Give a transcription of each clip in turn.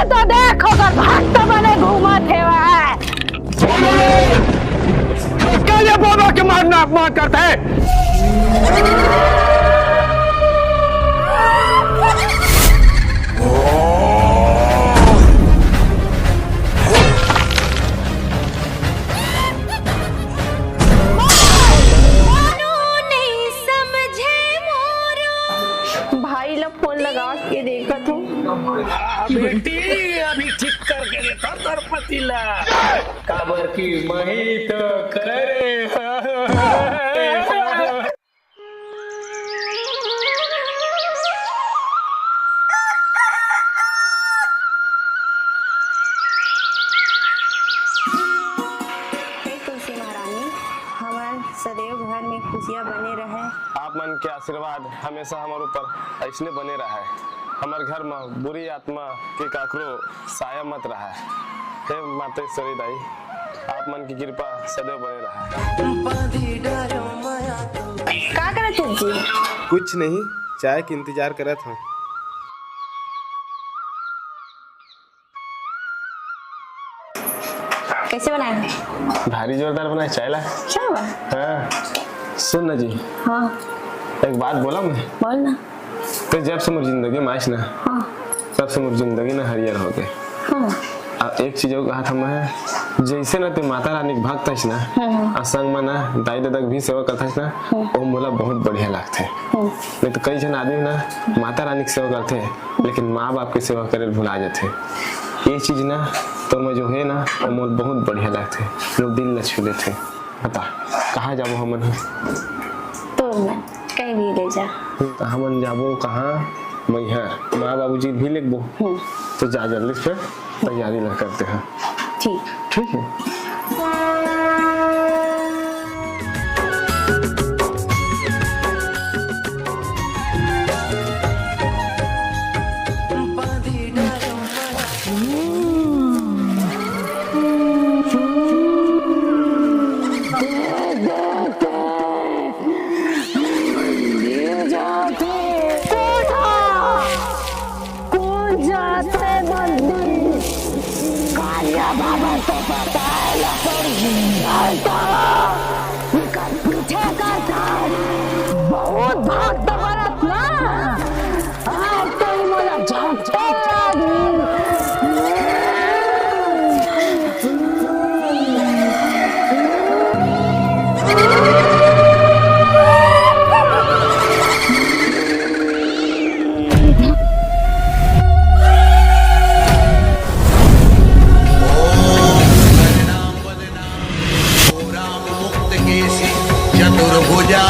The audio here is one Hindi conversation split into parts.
तो देखो भक्त बने घूमा थे वह। क्या ये बाबा के मारना अपमान करते हैं? भाई लोग फोन लगा के देखा तो बेटी अभी ठीक करके देखो तर पतीला काबर की मही तो करे। तुलसी महारानी हमारे सदैव घर में खुशियाँ बने रहे। आप मन के आशीर्वाद हमेशा हमारे ऊपर ऐसने बने रहा है। हमारे घर में बुरी आत्मा के काकरो साया मत रहा है। हे मातेश्वरी दाई, आप मन की कृपा सदैव बने रहा है। क्या करे तुझी? कुछ नहीं, चाय के इंतजार कर रहा था। कैसे बनाए? भारी जोरदार बनाए चाय ला। हाँ सुन ना जी। हाँ एक बात बोला मैं। बोल ना। तो जब से मेरी जिंदगी में आइस ना, हाँ तब से मेरी जिंदगी ना हरियर हो गए। हाँ अब एक चीज कहा था मैं, जैसे ना तू माता रानी के भक्त है ना, असंग में ना दाई दादा भी सेवा करता है ना, वो मोला बहुत बढ़िया लगते है। नहीं तो कई जन आदमी ना माता रानी की सेवा करते हैं लेकिन माँ बाप की सेवा करे भुला जाते। ये चीज ना तो मैं जो है ना वो मोल बहुत बढ़िया लगते, लोग दिल न छू लेते। बता कहाँ जाबो हमन? तो मैं कहीं भी ले जा। तो हमन जाबो कहाँ? मैहर माँ बाबूजी भी लिखबो। तो जा जल्दी से तैयारी ना करते हैं। ठीक ठीक है। बहुत भक्त बरत ना, आज तो ही मोला झटके चतुर्भुजा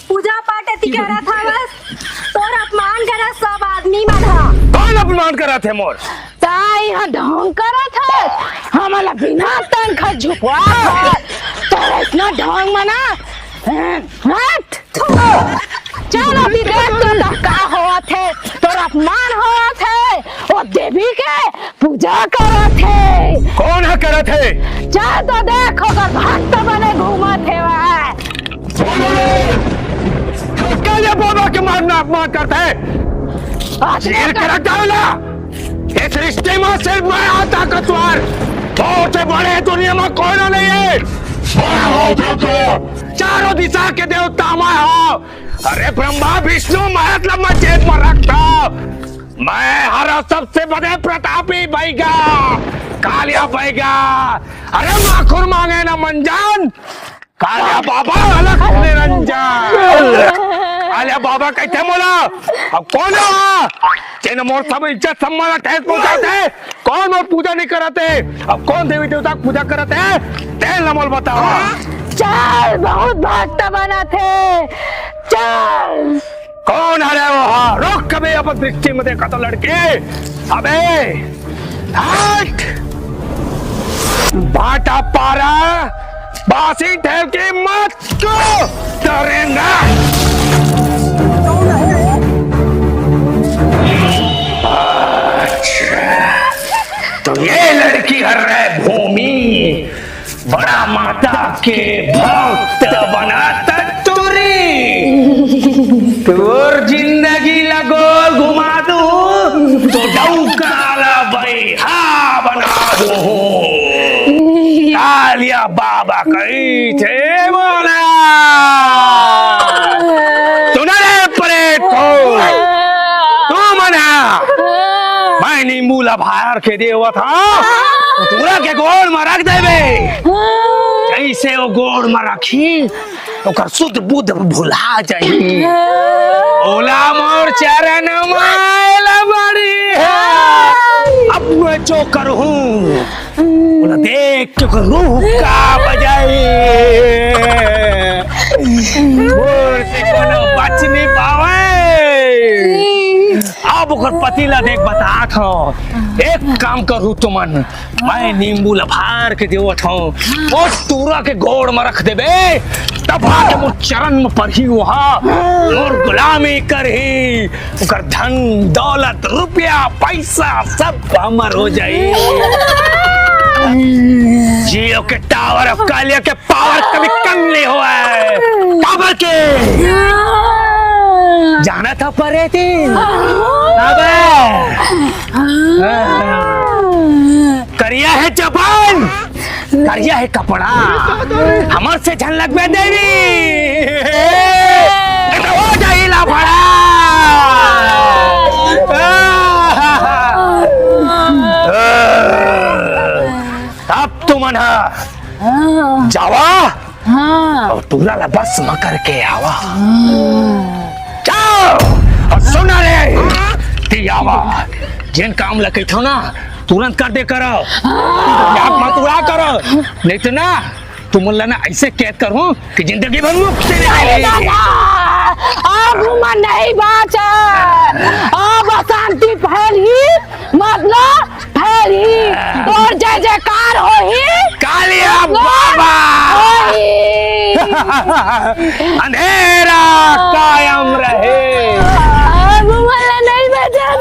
पूजा पाठ एती करा था बस, तोर अपमान करा सब आदमी मन हा। कौन अपमान करा थे मोर? ताई हा ढोंग करा था, हमला बिना तनखा झुकवा था। तोर इतना ढोंग मना हट। चल अभी देख तो का हुआ थे, तोर अपमान हुआ थे। वो देवी के पूजा करा थे। कौन है करा थे? चल तो देखो भक्त बने घूमा थे वह। क्या ये बाबा के मारना अपमान करते हैं? जेल के रख डालना। इस रिश्ते में सिर्फ मैं आता कतवार, बहुत बड़े दुनिया में कोई नहीं है। चारों दिशा के देवता मैं हूँ। अरे ब्रह्मा विष्णु मतलब मैं जेब में रखता। मैं हर हमारा सबसे बड़े प्रतापी बैगा कालिया बैगा। अरे माखुर मांगे ना मंजान, कालिया बाबा अलग निरंजन। कालिया बाबा कैसे बोला? अब कौन है जिन मोर सब इज्जत सम्मान ठेस पहुंचाते? कौन मोर पूजा नहीं कराते? अब कौन देवी देवता की पूजा कराते? तेल नमोल बताओ। चल, बहुत भक्त बना थे, चल। कौन है वो? रोक कभी अपन दृष्टि में देखा तो लड़के। अबे हट, बाटा पारा बासी ठेव की मत को डरेंगा। तो ये लड़की हर रहे भूमि बड़ा माता के भक्त बनाता तोर जिंदगी लगोल घुमा दूं तो डौकाला बैहा बना दूं। कालिया बाबा कही थे बोला, सुना रे परे तू मना मैं नींबूला भार के देवा था पूरा के गोड़ में रख देवे। जैसे वो गोड़ में रखी तो शुद्ध बुद्ध भुला जाई। ओला मोर चरण मायला बड़ी है, अब मैं जो करूं बोला देख के रूह का बजाई। मोर से कोनो बच नहीं पावे। अब ओकर पतिला देख बता था, एक काम करू तुमन, मैं नींबू लभार के देवत हूँ वो तूरा के गोड़ में रख देबे, तब आके वो चरण में पढ़ी वहा और गुलामी करही। ओकर धन दौलत रुपया पैसा सब हमर हो जाई। जियो के टावर ऑफ कालिया के पावर कभी कम नहीं हुआ है। टावर के जाना था परे थी। करिया है जबान, करिया है कपड़ा, हमर से झलक में देवी हो जाइला भड़ा। अब तुम जावा और पूरा ला बस म करके आवा। जाओ और सुना रे तियावा, जिन काम लगे थो ना तुरंत कर दे करो, मत उड़ा करो, नहीं तो ना तुम ना ऐसे कैद करूं कि जिंदगी भर मुक्त से रहेगी। अब मन नहीं बाचा, अब शांति फैली, मतलब फैली और जय जयकार होही कालिया बाबा। अंधेरा कायम रहे। अब मन नहीं बचा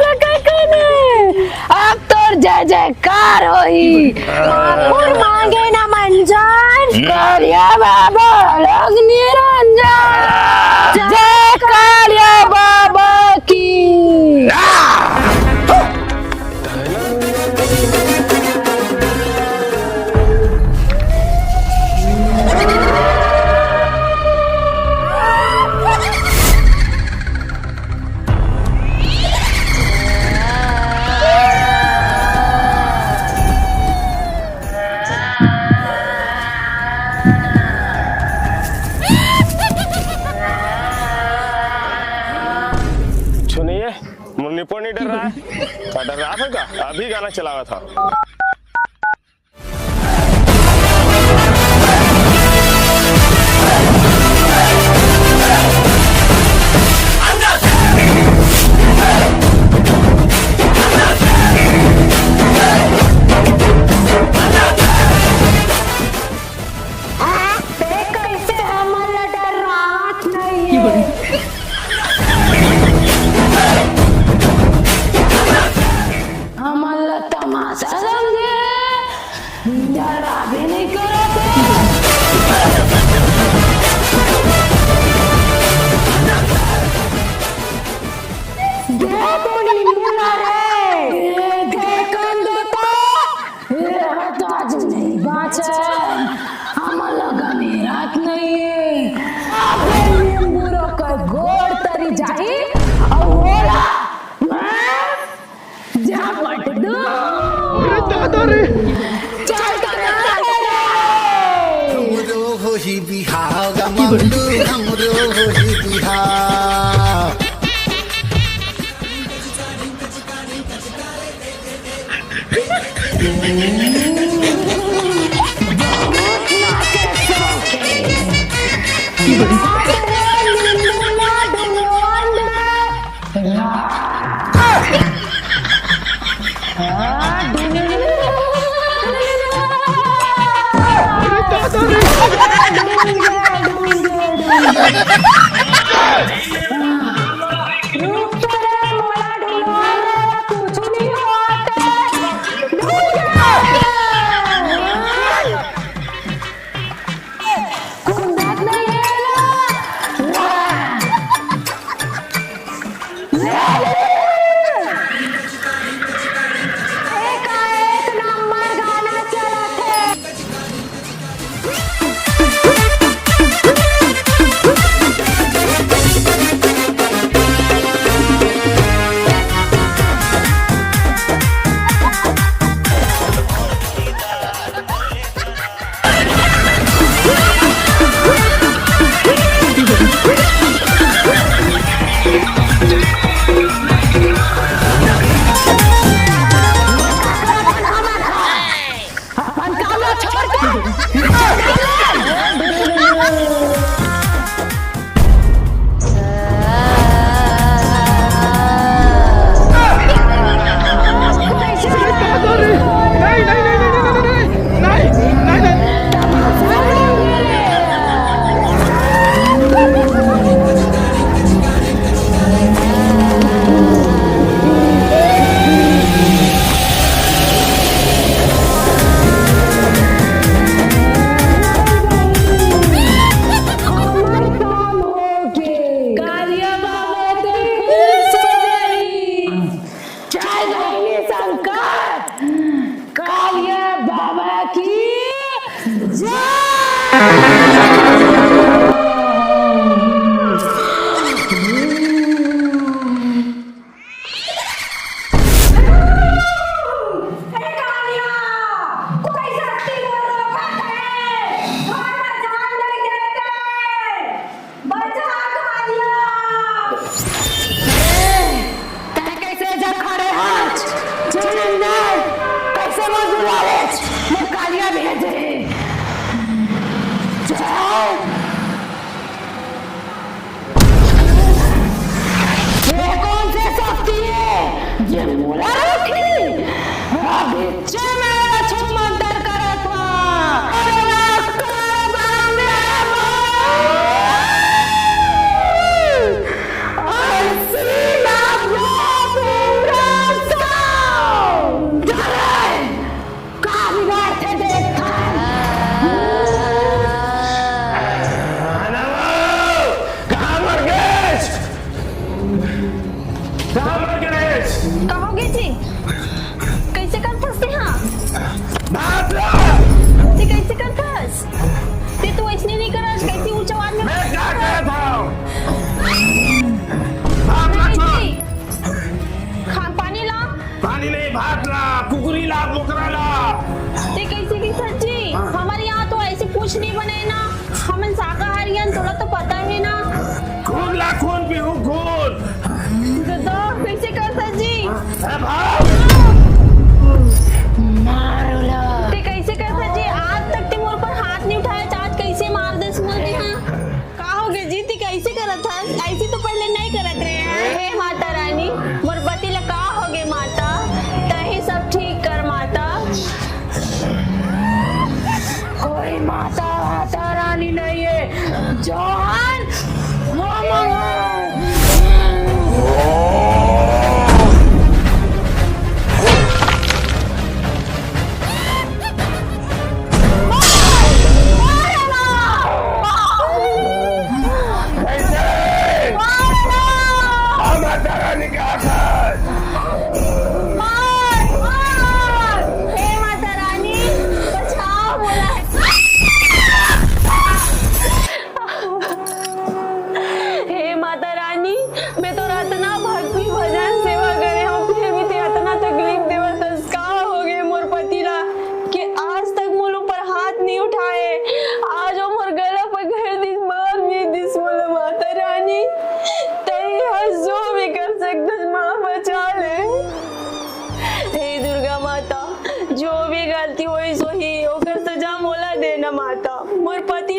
अब तो जय जयकार होई। माखुर मांगे ना मंजन, कालिया बाबा अलग निरंजन। जय कालिया बाबा की। मुन्नीपुर नहीं डर रहा है? क्या डर रहा था? क्या अभी गाना चला था। कहोगे जी कैसे कर फंसते हाँ ते कैसे कर फंस ते तो ऐसे नहीं करा कैसे ऊंचा आवाज में मैं क्या कह रहा था खान पानी ला पानी नहीं भात ला कुकुरी ला बोकरा ला ते कैसे की सच्ची हमारे यहाँ तो ऐसे कुछ नहीं बने ना हम शाकाहारी हैं थोड़ा तो पता है ना खून ला खून पीऊ खून तो कैसे कर सच्ची ते कैसे कर सच्ची आज तक ते मोर पर हाथ नहीं उठाया आज कैसे मार दे सुन दे हाँ कहोगे जी ते कैसे करत था ऐसे तो पहले नहीं करत रहे हैं हे माता रानी मोर पति ला का होगे माता तही सब ठीक कर माता कोई माता माता रानी नहीं है जॉन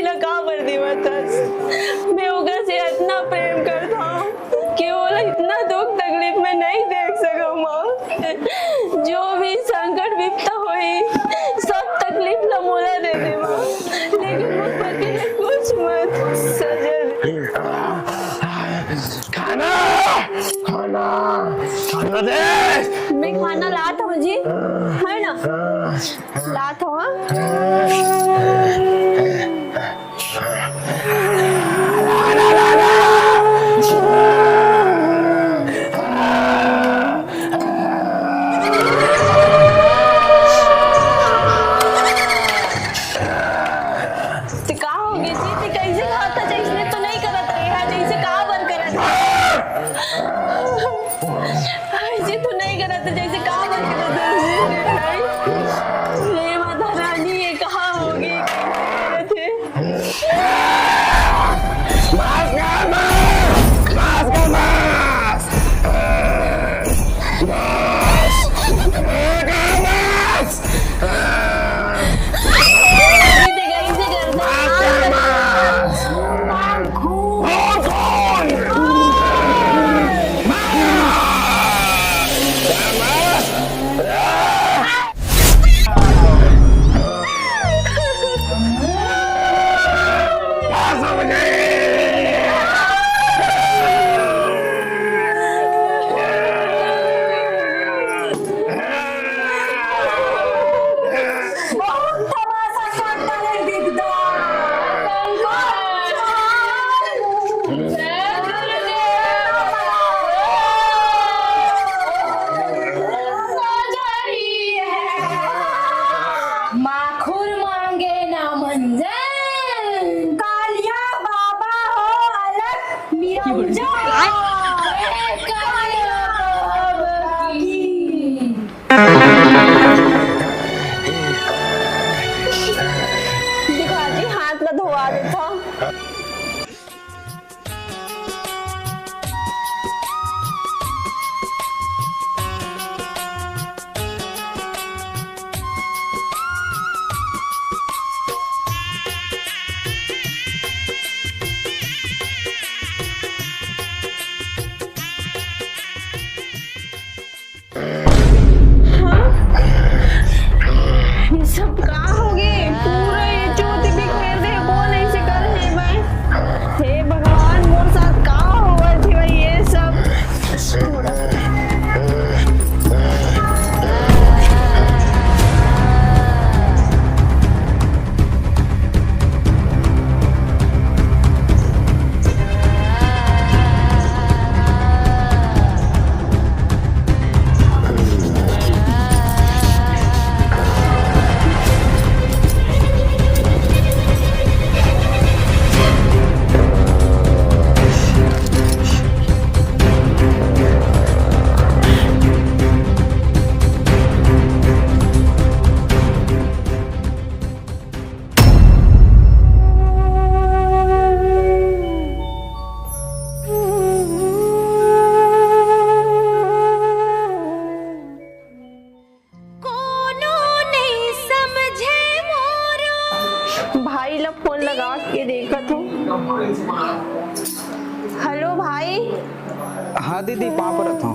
ला का कर देवा था। मैं ओकरा से इतना प्रेम करता हूँ कि वो ला इतना दुख तकलीफ में नहीं देख सका माँ। जो भी संकट विपता हुई सब तकलीफ ला मोला दे दे माँ, लेकिन वो पति ने कुछ मत सजा दे। खाना खाना खाना दे। मैं खाना लाता हूँ जी, है ना, लाता हूँ। हेलो भाई। हाँ दीदी पापड़ था।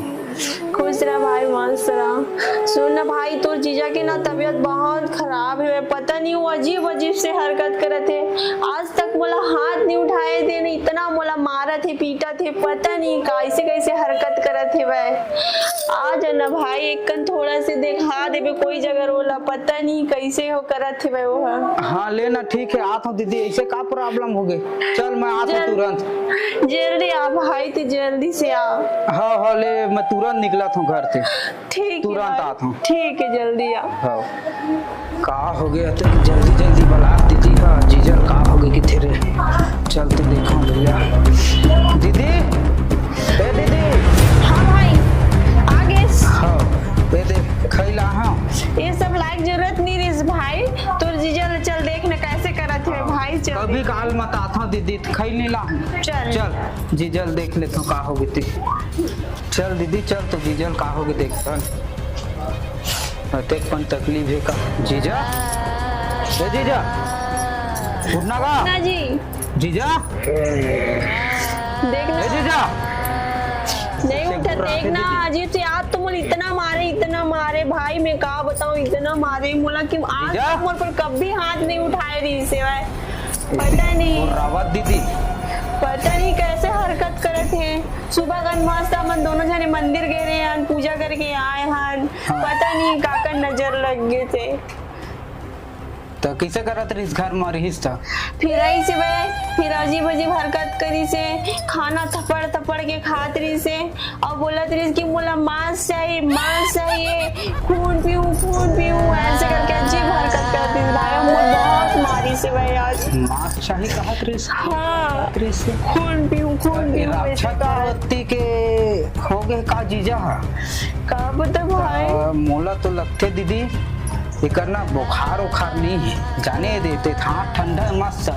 खुश रहा भाई, मस्त रहा। सुन ना भाई, तो जीजा की ना तबीयत बहुत खराब है। पता नहीं वो अजीब अजीब से हरकत करत है। आज तक मोला हाथ नहीं उठाए थे, नहीं इतना मोला मारा थे पीटा थे। पता नहीं कैसे कैसे हरकत करत है वह। आज ना भाई एक कन थोड़ा से देखा देवे कोई जगह रोला, पता नहीं कैसे हो करत है वो। हाँ लेना ठीक है, आता हूँ दीदी। ऐसे का प्रॉब्लम हो गई? चल मैं आता हूँ तुरंत। जल्दी आ भाई, तो जल्दी से आ। हाँ हाँ ले, मैं तुरंत निकला था घर से। ठीक, तुरंत आता हूँ। ठीक है, जल्दी आ। हाँ का हो गया तो जल्दी जल्दी बुला दीदी का। जीजर का हो गई कि तेरे चलते देखो भैया। दीदी ए दीदी। हाँ भाई आगे। हाँ ए दे खैला। हाँ ये सब लाइक जरूरत नहीं रही भाई। तो जीजर चल देखने कैसे करत है भाई। चल कभी काल मत आता दीदी, खैली ला। चल चल जीजल देख ले तो का हो गई। चल दीदी चल, तो जीजल का हो गई देखता। अतेक पन तकलीफ है का जीजा। ए जीजा उठना का ना जी जीजा देखना जीजा नहीं उठा देखना अजीब से आज तो मुझे इतना मारे भाई मैं का बताऊं इतना मारे मोला कि आज जीजा? तक मोर पर कभी हाथ नहीं उठाए रही से भाई पता नहीं रावत दीदी पता नहीं कैसे हरकत करत हैं सुबह गन मस्त हमन दोनों जने मंदिर गए रहे हन पूजा करके आए हन पता नहीं काका नजर लग गए थे तो कैसे करत रही घर में रही था फिर आई से भाई फिर अजीब हरकत करी से खाना थपड़ के खात रही से और बोलत रही कि मोला मांस चाहिए खून पीऊं ऐसे करके अजीब हरकत करती थी भाई मुझे बहुत मारी से भाई आज मांस शाही कहा त्रिस हाँ खून पीऊं रक्षा करवती के हो गए का जीजा का बता भाई मोला तो लगते दीदी एकर ना बुखार उखार नहीं है जाने देते था ठंडा मस्त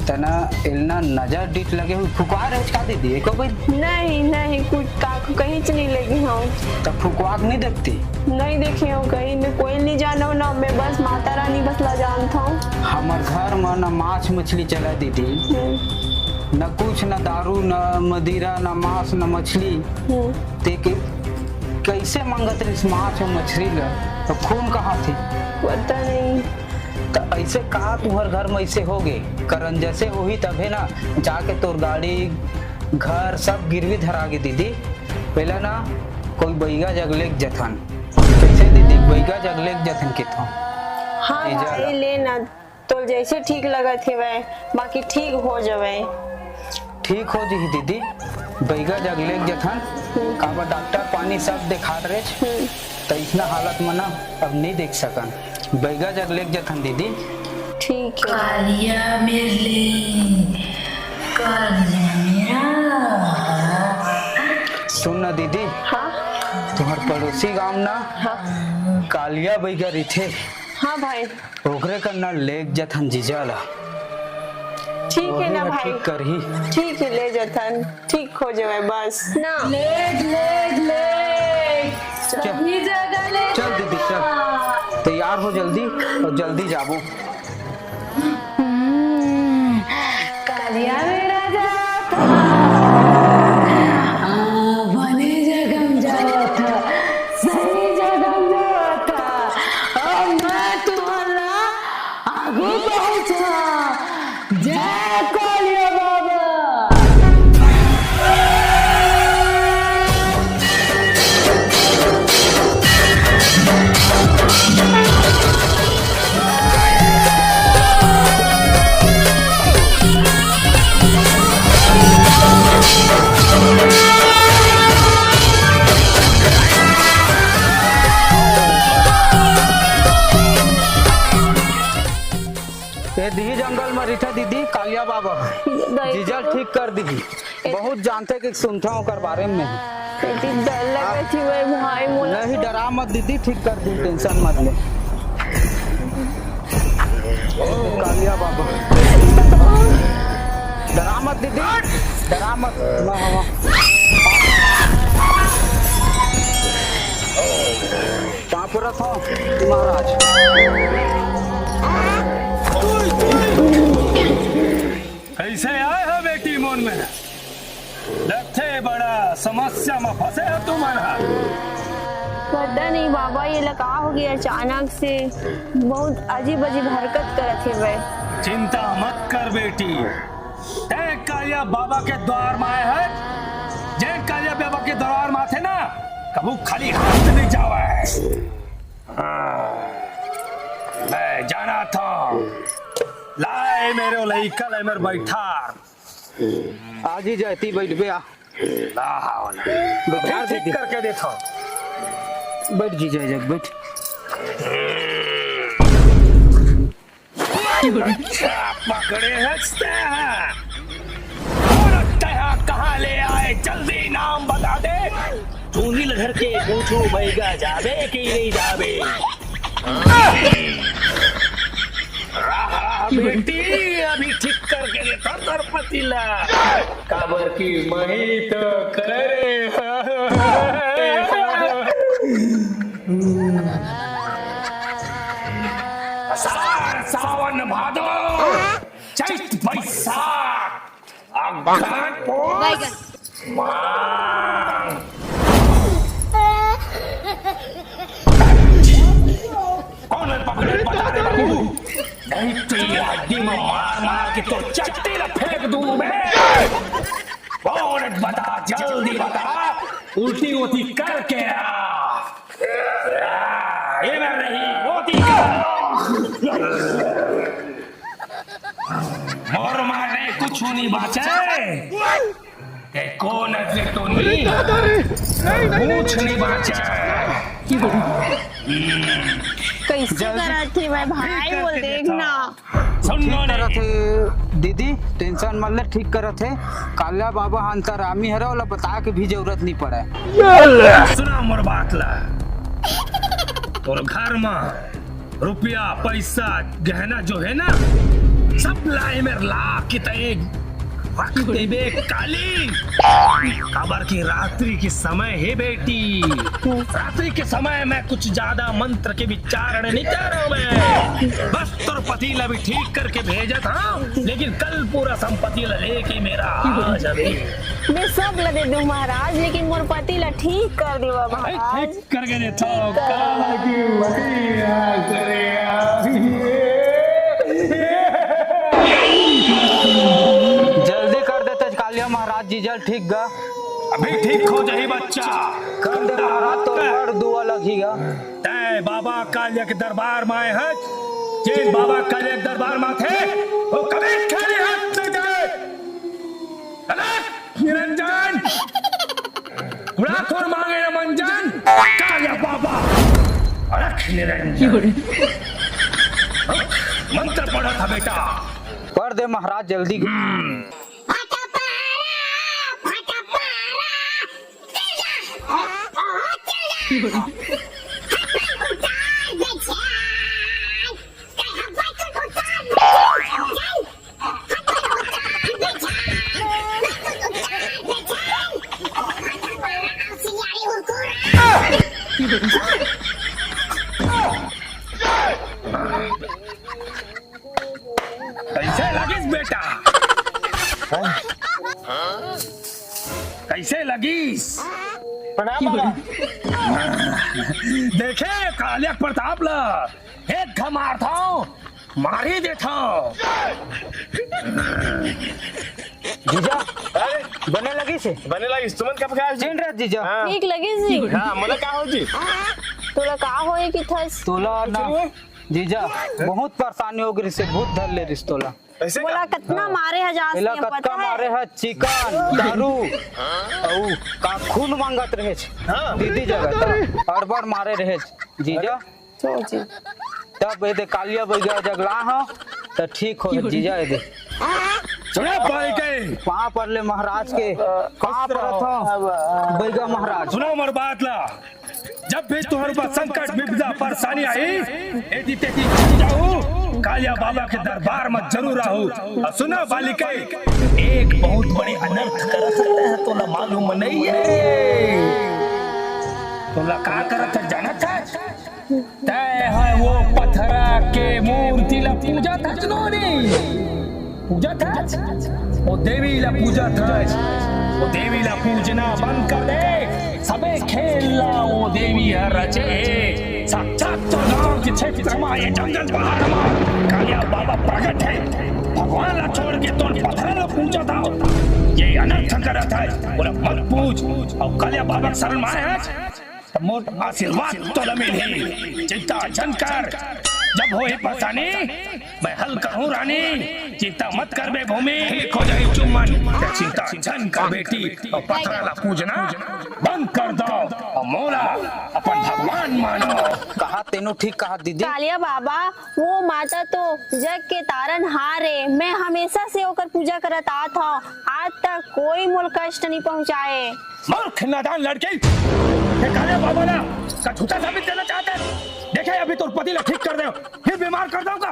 तना इलना नजर डिट लगे हुए फुकवार है उसका दीदी एको भाई नहीं कुछ काकू कहीं से नहीं लगी हूँ तब फुकवाक नहीं देखती नहीं देखे हो कहीं मैं कोई नहीं जाना ना मैं बस माता रानी बस ला जानता हूँ हमार घर में न माछ मछली चला दीदी न कुछ न दारू न मदिरा न मांस न मछली ते के कैसे मांगत रही माछ और मछली ला तो खून कहाँ थी पता नहीं तो ऐसे कहा तुम्हारे घर में ऐसे हो गए करन जैसे वही तब है ना जाके तोर गाड़ी घर सब गिरवी धरा गई दीदी पहले ना कोई बैगा जगले जथन कैसे दीदी बैगा जगले जथन के तो हाँ भाई लेना तो जैसे ठीक लगा थे वह बाकी ठीक हो जावे ठीक हो जी दीदी बैगा जगले जथन काबा डॉक्टर पानी सब दिखा रहे तो इतना हालत में ना अब नहीं देख सकन बैगा जगले जथन दीदी ठीक है कालिया मेरा सुन ना दीदी हाँ तुम्हार पड़ोसी गांव ना हाँ कालिया बैगा रही थे हाँ भाई ओकरे का ना लेग जथन जीजाला ठीक है ना भाई ठीक कर ही ठीक है ले जथन ठीक हो जाए बस ना ले सभी जगह ले चल दीदी चल तैयार हो जल्दी और जल्दी जाबो कालिया मेरा जाता बने जगम जाता सही जगम जाता और मैं तुम्हारा आगू पहुंचा जय कालिया बाबा ये दी जंगल में रिठा दीदी कालिया बाबा जीजा ठीक कर दी बहुत जानते कि सुनता हूँ कर बारे में इतनी डर लगा थी वह भाई मोला नहीं डरा मत दीदी ठीक कर दी टेंशन मत ले कालिया बाबा डरा मत दीदी डरा मत मैं हवा कहाँ पर रखो महाराज कैसे आए हो बेटी मन में लगते बड़ा समस्या में फंसे हो तुम्हारा पता नहीं बाबा ये लगा हो गया अचानक से बहुत अजीब हरकत करत थे वह चिंता मत कर बेटी तय कालिया बाबा के द्वार में आए है जैन कालिया बाबा के द्वार में थे ना कबू खाली हाथ नहीं जावा है मैं जाना था लाए मेरे लइका ले मेरे बैठार आज ही जाती बैठ बे आ बैठार ठीक करके देखो बैठ जी जाए जग बैठ अच्छा पकड़े हंसते हैं और तय कहाँ ले आए जल्दी नाम बता दे चूंगी लहर के पूछो बैगा जावे कि नहीं जावे बेटी अभी ठीक करके देखो द्रौपदीला काबर की मही तो करे सावन सावन भादो चैत बैसाख अगहन पुस माघ। कौन है पकड़े बता दे बाबू, नहीं तो ये हड्डी में मार मार के तो चट्टी में फेंक दूं मैं। कौन है बता, जल्दी बता, उल्टी वोटी करके आ। ये मैं नहीं, वोटी कर। और मारने कुछ नहीं बचे, ते कौन है तो नहीं, कुछ नहीं बचे। कैसे करा थी मैं भाई, बोल देखना। सुनो करा नहीं, थे दीदी, टेंशन मत ले, ठीक करा थे। कालिया बाबा अंतरामी हरा वाला बता के भी जरूरत नहीं पड़ा। सुना मोर बात ला, और घर में रुपया पैसा गहना जो है ना, सब लाए में ला के तय रख देबे काली। खबर की रात्रि के समय है बेटी, रात्रि के समय मैं कुछ ज्यादा मंत्र के विचारण नहीं कर रहा हूं मैं, बस तोर पति ला भी ठीक करके भेजा था, लेकिन कल पूरा संपत्ति ला लेके मेरा आ जाबे। मैं सब ला दे दूं महाराज, लेकिन मोर पति ला ठीक कर देवा महाराज। ठीक करके दे तो काला की मटिया करे जल्दी कर देते कालिया महाराज जी, जल ठीक गा। अभी ठीक हो जाए बच्चा, कर दे महाराज, तो बड़ दुआ लगेगा। तय बाबा कालिया के दरबार में आए हैं, जिन बाबा कालिया के दरबार में थे वो कभी खाली हाथ न गए। अलग निरंजन राखों मांगे न मंजन, कालिया बाबा अलग निरंजन। मंत्र पढ़ा था बेटा, कर दे महाराज जल्दी। कैसे लगी बेटा, कैसे लगीस? देखे कालिया प्रताप ला एक घमार था, मार ही देता। जीजा बने लगी से, बने लगी तुमन का पका चेन रे जीजा। ठीक लगी जी, हां मला का हो जी, तोला का होए कि थस? तोला ना जीजा बहुत परेशानी हो गई से, भूत धर ले रिस तोला। ऐसे बोला कितना मारे हजार पहला से कटका पता मारे है? है चिकन दारू औ का खून मांगत रहे हाँ। दीदी जगह तो हर बार मारे रहे जीजा। सोची तब ये दे कालिया बैगा जगला हो तो ठीक हो जीजा। ये दे सुना पाई के वहाँ पर ले महाराज के कहाँ पर था बैगा महाराज। सुना मर बात ला, जब भी तुम्हारे पास संकट विपदा परेशानी आई, एटी तेटी चल जाओ, कालिया बाबा के दरबार में जरूर आओ। और सुना बालिके, एक बहुत बड़ी अनर्थ कर सकते हैं, तो ना मालूम नहीं है। तो ला का करत है जाना था, तय है वो पत्थरा के मूर्ति ला पूजा था, पूजा था, वो देवी ला पूजा था, वो देवी ला पूजना बंद कर दे, सबे खेल ला वो देवी है रचे। साक्षात तो गांव के क्षेत्र में ये जंगल पहाड़ में कालिया बाबा प्रकट है, भगवान ला छोड़ के तो पत्थर ला पूजा था, ये अनर्थ कर था। बोला मत पूछ, और कालिया बाबा के शरण में आए हैं, मोर आशीर्वाद तो न मिली। चिंता जन कर, जब होए परेशानी मैं हल करूं रानी, चिंता मत कर बे भूमि, ठीक हो जाए चुम्बन। चिंता जन कर बेटी, और पत्थर ला पूजना बंद कर दो, और मोला अपन भगवान मानो। कहा तेनों ठीक कहा दीदी। कालिया बाबा वो माता तो जग के तारन हार है, मैं हमेशा से होकर पूजा करत आत हूँ, आज तक कोई मोल कष्ट नहीं पहुँचाए। मूर्ख नादान लड़के, कालिया बाबा ना का झूठा साबित देना चाहते हैं। देखे अभी तो पति ला ठीक कर दे, फिर बीमार कर दूंगा।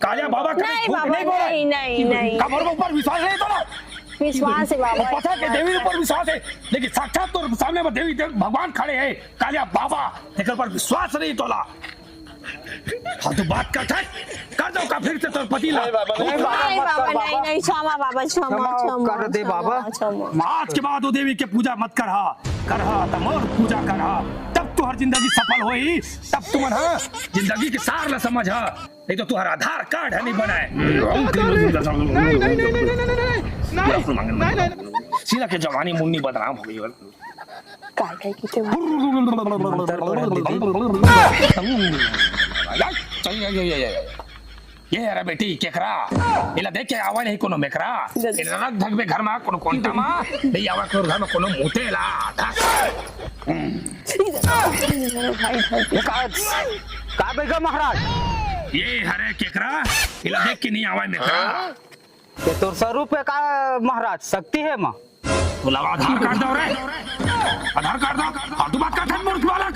कालिया बाबा का नहीं झूठ बाबा, नहीं बोला, नहीं नहीं नहीं, कमर में ऊपर विश्वास नहीं तो विश्वास है बाबा। पता के देवी ऊपर विश्वास है, लेकिन साक्षात तो सामने में देवी भगवान खड़े हैं, कालिया बाबा, लेकिन पर विश्वास नहीं तोला। हाँ तो बात कर दो का फिर से तोर पति ला नहीं बाबा नहीं क्षमा बाबा क्षमा कर दे बाबा। आज के बाद वो देवी के पूजा मत करहा तब और पूजा करहा तब तुहर जिंदगी सफल होई तब तुमन हाँ जिंदगी के सार ला समझ हा नहीं तो तुहर आधार कार्ड है नहीं बनाए सीधा के जवानी मुन्नी बदनाम हो गई काय की ते ये अरे बेटी केकरा इला देख के आवा नहीं कोनो मेकरा इला रख धक में घर में कोनो कोंटा मा नहीं आवा को घर में कोनो मोटेला का बेगा महाराज ये हरे केकरा इला देख के नहीं आवा मेकरा ये तो स्वरूप है का महाराज शक्ति है माँ तो लगा आधार कार्ड दो रे आधार कार्ड दो और तू बात कर था मूर्ख बालक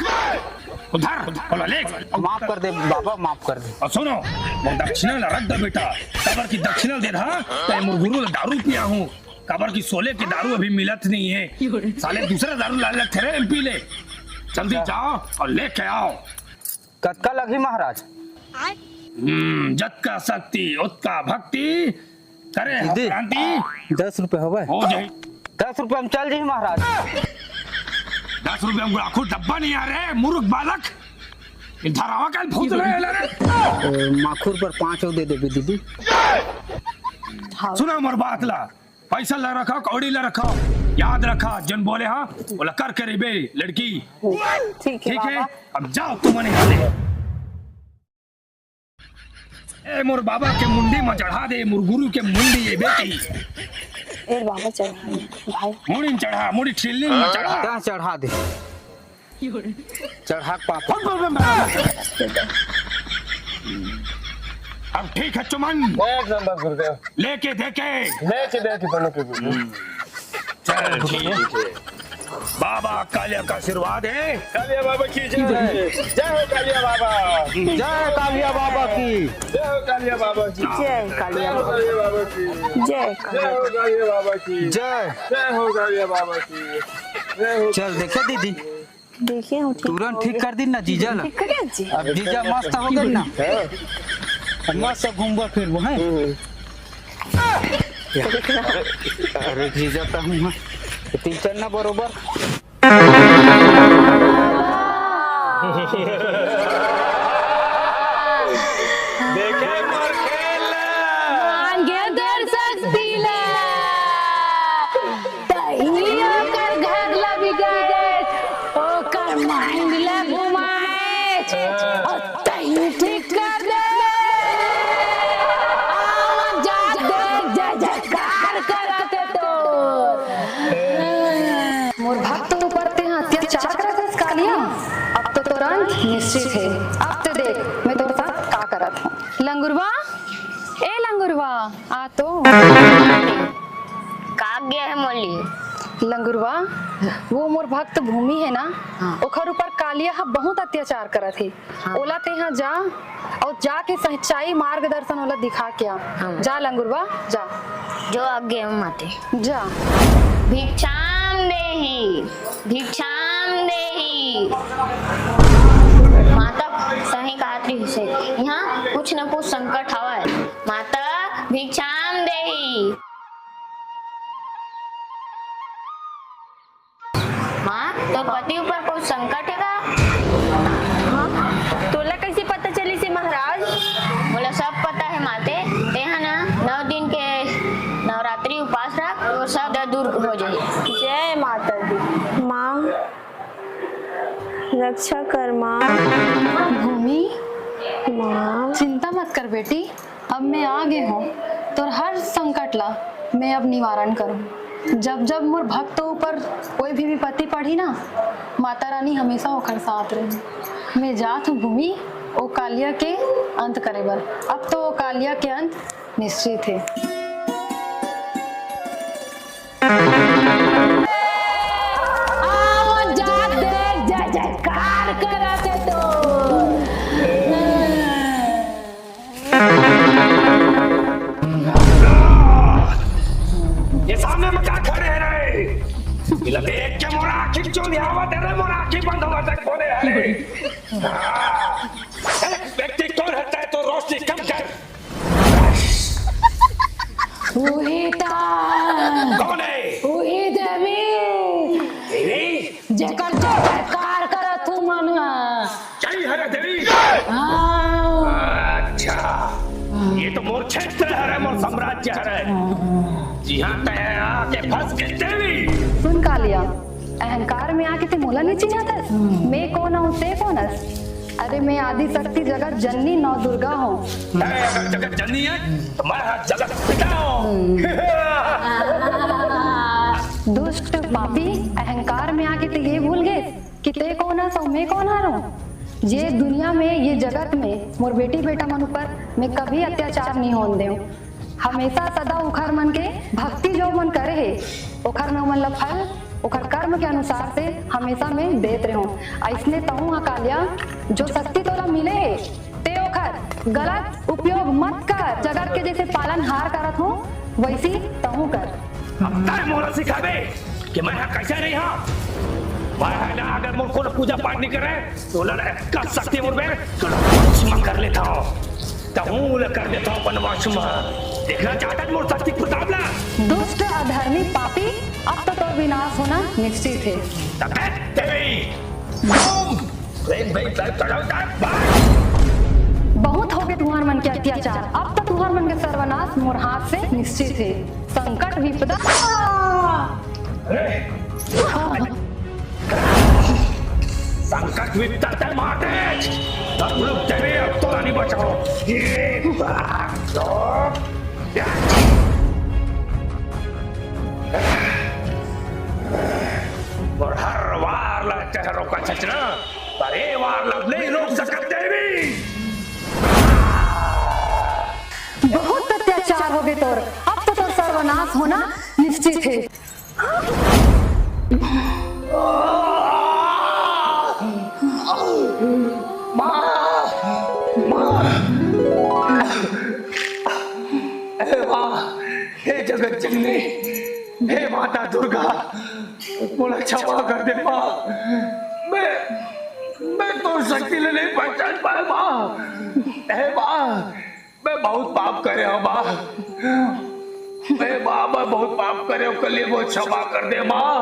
उधर बोला ले माफ कर दे बाबा माफ कर दे और सुनो वो दक्षिणा ला रख दे बेटा कबर की दक्षिणा दे रहा तो मुर्गुरु ला दारू पिया हूँ कबर की सोले की दारू अभी मिलत नहीं है साले दूसरा दारू ला ले तेरे एमपी ले जल्दी जाओ और लेके आओ कत्का लगी महाराज जत का शक्ति उत्का भक्ति करे दीदी। क्रांति 10 रुपए हो गए हो जाए 10 रुपए हम चल जाए महाराज 10 रुपए हमको आखो डब्बा नहीं आ रहे मूर्ख बालक इधर आवा कल भूत रहे माखुर पर 5 दे दे दीदी सुना मोर बात ला पैसा ला रखा कौड़ी ला रखा याद रखा जन बोले हाँ बोला कर करे बे लड़की ठीक है अब जाओ तुमने हाले ए मोर बाबा के मुंडी में चढ़ा दे मोर गुरु के मुंडी ये बेटी ए बाबा चढ़ा भाई मुड़ी चढ़ा मुड़ी ट्रिलिंग में चढ़ा क्या चढ़ा दे चढ़ा पापा अब ठीक है चुमन एक नंबर गुरुदेव लेके देखे दोनों के चल ठीक है बाबा कालिया का आशीर्वाद है कालिया बाबा की जय हो कालिया बाबा जय कालिया बाबा की जय हो कालिया बाबा की जय कालिया बाबा की जय जय हो कालिया बाबा की जय जय हो कालिया बाबा की जय हो चल देखे दीदी देखिए हम तुरंत ठीक कर दी ना जीजा ला ठीक करिए जी अब जीजा मस्त हो गए ना मस्त घूमबा फिर वो है अरे जीजा तो हम टीचर ना बरोबर देखे मोर खेल आगे दर्शक दिला तहिया कर घगला बिगाड़े ओकर माइंड ला घुमाए और तही ठीक कर दे आवाज जा दे जयकार करते तो मोर भक्त ऊपर ते अत्याचार करत है कालिया अब तो तुरंत निश्चित है अब तो देख मैं तोर साथ का करत हूँ लंगुरवा ए लंगुरवा आ तो का गया है मोली लंगुरवा वो मोर भक्त भूमि है ना ओखर ऊपर कालिया हा बहुत अत्याचार करत है ओला ते यहाँ जा और जाके सच्चाई मार्गदर्शन ओला दिखा क्या जा लंगुरवा जा जो आगे माते जा भिक्षाम देही माता सही कहती से यहाँ कुछ न कुछ संकट हवा है माता भिक्षाम देही माँ तो पति ऊपर कोई संकट है का तोला कैसे पता चली से महाराज बोला सब पता है माते यहाँ ना 9 दिन के नवरात्रि उपास रख और सब दर्द दूर हो जाए जय माता दी माँ रक्षा कर माँ भूमि माँ चिंता मत कर बेटी अब मैं आ गई हूँ तो हर संकट ला मैं अब निवारण करूँ जब जब मोर भक्तों ऊपर कोई भी विपत्ति पड़ी ना माता रानी हमेशा ओकर साथ रही मैं जात हूँ भूमि ओ कालिया के अंत करे बर अब तो ओ कालिया के अंत निश्चित है आवाज जा दे जयकार करते तो ये सामने में क्या खड़े हैं रे इला देख के मोरा आँखी चोली आवा दे रे मोरा आँखी बंद होवा तक बोले अरे अच्छा, ये तो मोर क्षेत्र है, मोर साम्राज्य है। जी हाँ, तय आके फंस गए देवी। सुन कालिया, अहंकार में आके ते मोला नहीं चिन्हात। मैं कौन हूँ ते कौन हस? अरे मैं आदि शक्ति जगत जननी नौ दुर्गा हूँ। अगर जगत जननी है तो मैं जगत पिता हूँ। दुष्ट पापी, अहंकार में आके ते ये भूल गए कि ते कौन हस और मैं कौन हारूं। ये दुनिया में, ये जगत में मोर बेटी बेटा मन ऊपर मैं कभी अत्याचार नहीं होने देऊं। हमेशा सदा उखर मन के भक्ति जो मन करे है, उखर में मन ला फल उखर कर्म के अनुसार से हमेशा में देते रहूं। ऐसने तहु कालिया, जो शक्ति तोला मिले है ते ओखर गलत उपयोग मत कर। जगत के जैसे पालन हार करत हो वैसी तहु कर। अब तय मोला सिखाबे कि मैं यहाँ कैसे रही हाँ। मैं ना अगर मोर को पूजा पाठ नहीं करे तो का शक्ति मोर में तो कर लेता हूँ, तो कर देता हूँ वनवास में। देखना चाहता है मोर शक्ति प्रतापला। दुष्ट अधर्मी पापी, अब तो तोर विनाश होना निश्चित है। बहुत हो गए तुम्हार मन के अत्याचार, अब तो तुम्हार मन के सर्वनाश मोर हाथ से निश्चित है। संकट विपदा संकट विपदा ते मारते तब लोग तेरे अब तो नहीं बचाओ। और हर वार लगते है रोका छचना, पर ये वार लग नहीं रोक सकते भी। बहुत अत्याचार हो गए तोर, अब तो तोर सर्वनाश होना निश्चित है। हे जगत जननी, हे माता दुर्गा, मुझे क्षमा कर दे माँ। मैं तो शक्ति ले नहीं पहचान पाया माँ। हे माँ, मैं बहुत पाप करे हूँ माँ। मैं बहुत पाप करे हूँ, कल वो क्षमा कर दे माँ।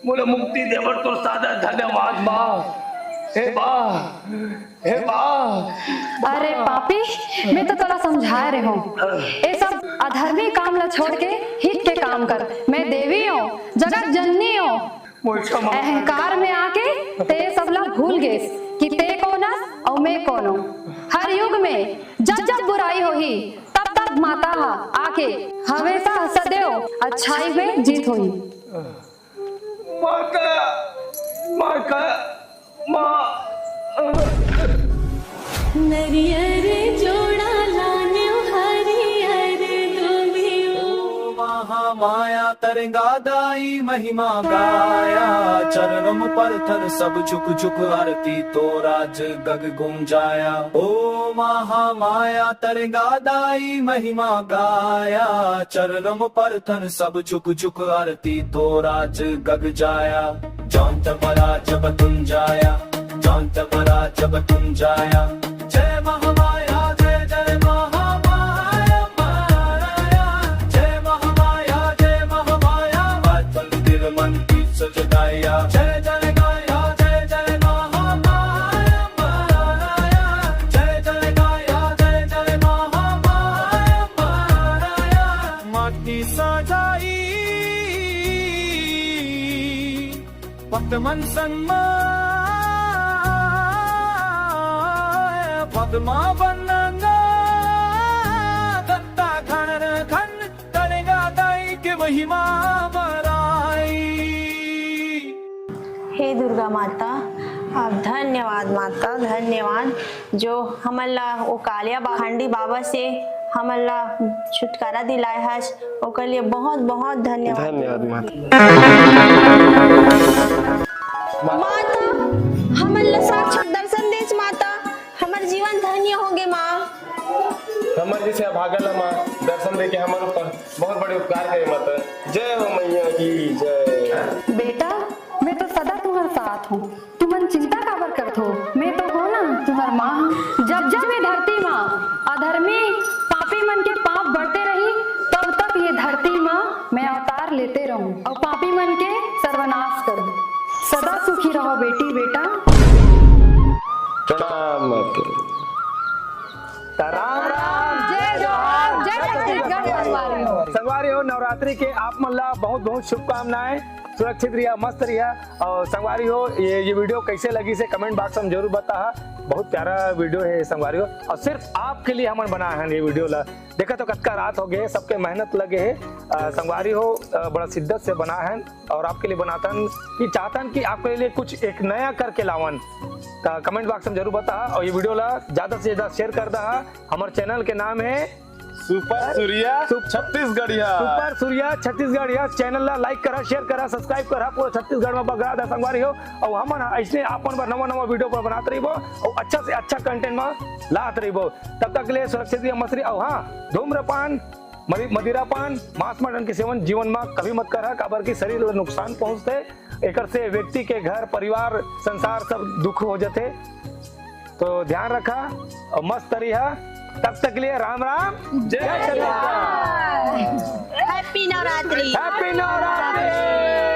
मुझे मुक्ति देवर तो सादा धन्यवाद माँ। हे माँ, हे माँ। अरे पापी, मैं तो तोला समझा रहे हूँ, ये सब अधर्मी काम ला छोड़ के हित के काम कर। मैं देवी हूँ, जगत जननी हूँ। अहंकार में आके ते सब ला भूल गए कि ते कौन है और मैं कौन हूँ। हर युग में जब जब बुराई होगी तब तब माता आके हमेशा सदैव अच्छाई में जीत हुई। नरियर जोड़ा लाने हरियर दुनियो। महामाया तरंगा दाई महिमा गाया, चरणों पर थर सब झुक झुक आरती तो राज गग गुंजाया। ओ महामाया तरंगा दाई महिमा गाया, चरणों पर थर सब झुक झुक आरती तो राज गग जाया। जौंत बरा जब तुम जाया, जौंत बरा जब तुम जाया। जय महामाया, जय जय महामाया माया। जय महामाया, जय महामाया, बादल दिल मन की सजगाया। जय जय गाया, जय जय महामाया माया। जय जय गाया, जय जय महामाया माया। माटी सजाई भक्त मन सन्मा पद्मा बनना दत्ता खन खन तरेगा दाई के महिमा बराई। हे दुर्गा माता, आप धन्यवाद माता, धन्यवाद जो हमला वो कालिया बाखंडी बाबा से हमला छुटकारा दिलाए है, ओकर लिए बहुत बहुत धन्यवाद। धन्यवाद माता, हमला साक्षात दर्शन देच माता, हमार जीवन धन्य हो गए माँ। हमारे जैसे भागल माँ दर्शन दे के हमारे ऊपर बहुत बड़े उपकार करे माता। जय हो मैया की जय। बेटा, मैं तो सदा तुम्हारे साथ हूँ, तुम चिंता काबर करत हो। मैं तो हो ना तुम्हार माँ। जब जब ये धरती माँ अधर्मी पापी मन के पाप बढ़ते रही, तब तक ये धरती माँ मैं अवतार लेते रहूं और पापी मन के सर्वनाश कर दूं। सदा सुखी रहो बेटी बेटा। प्रणाम। राम राम जय जोहार, जय छत्तीसगढ़ संगवारी। संगवारी हो नवरात्रि के आप मन ला बहुत बहुत शुभकामनाएं। सुरक्षित रहिए, मस्त रहिए। और संगवारी हो ये वीडियो कैसे लगी से कमेंट बॉक्स में जरूर बता। बहुत प्यारा वीडियो है संगवारी हो, और सिर्फ आपके लिए हमन बनाए हैं ये वीडियो ला। देखा तो कतका रात हो गए, सबके मेहनत लगे है। संगवारी हो बड़ा शिद्दत से बना है और आपके लिए बनातन कि चाहतन कि आपके लिए कुछ एक नया करके लावन। कमेंट बॉक्स में जरूर बता, और ये वीडियो ला ज्यादा से ज्यादा शेयर कर दा। हमारे चैनल के नाम है सुपर सूर्या छत्तीसगढ़िया। सुपर सूर्या छत्तीसगढ़िया। चैनल ला लाइक करा, शेयर करा, सब्सक्राइब करा। पूरा छत्तीसगढ़ में बगड़ा दा संगवारी हो। और हमन ऐसे आपन पर नवा वीडियो पर बनाते रहिबो और अच्छा से अच्छा कंटेंट में लात रहिबो। तब तक के लिए सुरक्षित रहिए, मस्त रहिए। और हाँ, धूम्रपान, मदिरापान, मांस मटन के सेवन जीवन में कभी मत करा, काबर की शरीर में नुकसान पहुंचते। एकर से व्यक्ति के घर परिवार संसार सब दुख हो जाते। तो ध्यान रखा और मस्त रहिए। तब तक के लिए राम राम, जय छत्तीसगढ़। हैप्पी नवरात्रि। हैप्पी नवरात्रि।